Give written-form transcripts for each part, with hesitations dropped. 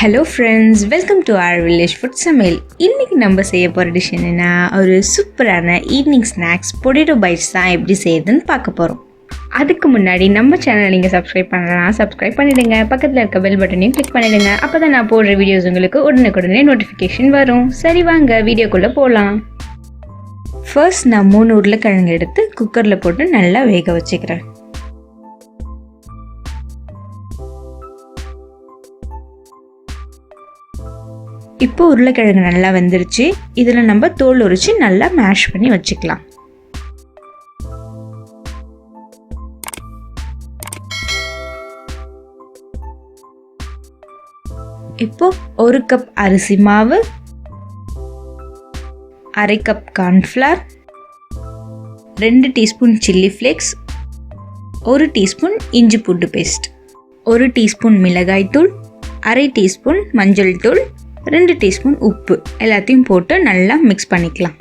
Hello friends, welcome to our village food சமையல். இன்றைக்கி நம்ம செய்ய போகிற டிஷ் என்னென்னா, ஒரு சூப்பரான ஈவினிங் ஸ்நாக்ஸ் பொட்டேட்டோ பைட்ஸ் தான் எப்படி செய்யுதுன்னு பார்க்க போகிறோம். அதுக்கு முன்னாடி நம்ம சேனலை நீங்கள் சப்ஸ்கிரைப் பண்ணலாம், சப்ஸ்கிரைப் பண்ணிவிடுங்க. பக்கத்தில் இருக்க பெல் பட்டனையும் கிளிக் பண்ணிவிடுங்க. அப்போ தான் நான் போடுற வீடியோஸ் உங்களுக்கு உடனுக்குடனே நோட்டிஃபிகேஷன் வரும். சரி வாங்க வீடியோக்குள்ளே போகலாம். ஃபர்ஸ்ட் நான் 3 உருளைக்கிழங்கு எடுத்து குக்கரில் போட்டு நல்லா வேக வச்சுக்கிறேன். இப்போ உருளைக்கிழங்கு நல்லா வெந்துருச்சு. இதில் நம்ம தோல் உரிச்சு நல்லா மேஷ் பண்ணி வச்சுக்கலாம். இப்போ 1 கப் அரிசி மாவு, 1/2 cup cornflour, 2 teaspoon chilli flakes, 1 teaspoon இஞ்சி பூண்டு பேஸ்ட், 1 டீஸ்பூன் மிளகாய் தூள், 1/2 டீஸ்பூன் மஞ்சள் தூள், 2 டீஸ்பூன் உப்பு எல்லாத்தையும் போட்டு நல்லா மிக்ஸ் பண்ணிக்கலாம்.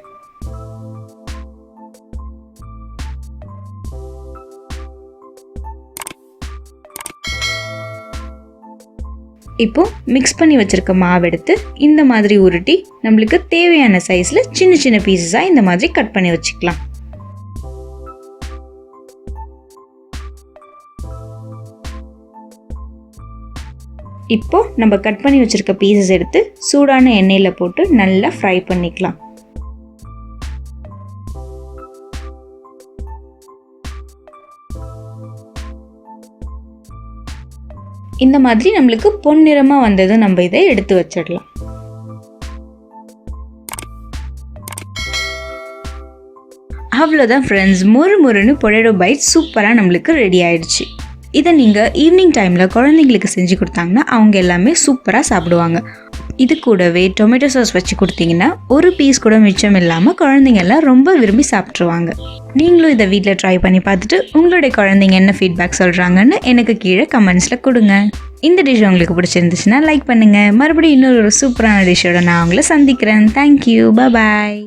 இப்போ மிக்ஸ் பண்ணி வச்சிருக்க மாவு எடுத்து இந்த மாதிரி உருட்டி நம்மளுக்கு தேவையான சைஸில் சின்ன சின்ன பீசஸாக இந்த மாதிரி கட் பண்ணி வச்சுக்கலாம். இப்போ நம்ம கட் பண்ணி வச்சிருக்க பீசஸ் எடுத்து சூடான எண்ணெயில் போட்டு நல்லா ஃப்ரை பண்ணிக்கலாம். இந்த மாதிரி நம்மளுக்கு பொன்னிறமாக வந்ததும் நம்ம இதை எடுத்து வச்சிடலாம். அவ்வளோதான் ஃப்ரெண்ட்ஸ், மொறுன்னு பொட்டேட்டோ பைட் சூப்பராக நம்மளுக்கு ரெடி ஆயிடுச்சு. இதை நீங்கள் ஈவினிங் டைமில் குழந்தைங்களுக்கு செஞ்சு கொடுத்தாங்கன்னா அவங்க எல்லாமே சூப்பராக சாப்பிடுவாங்க. இது கூடவே டொமேட்டோ சாஸ் வச்சு கொடுத்தீங்கன்னா ஒரு பீஸ் கூட மிச்சம் இல்லாமல் குழந்தைங்க எல்லாம் ரொம்ப விரும்பி சாப்பிட்ருவாங்க. நீங்களும் இதை வீட்டில் ட்ரை பண்ணி பார்த்துட்டு உங்களுடைய குழந்தைங்க என்ன ஃபீட்பேக் சொல்கிறாங்கன்னு எனக்கு கீழே கமெண்ட்ஸில் கொடுங்க. இந்த டிஷ் உங்களுக்கு பிடிச்சிருந்துச்சுன்னா லைக் பண்ணுங்கள். மறுபடியும் இன்னொரு சூப்பரான டிஷ்ஷோட நான் உங்களை சந்திக்கிறேன். தேங்க்யூ, பாய்.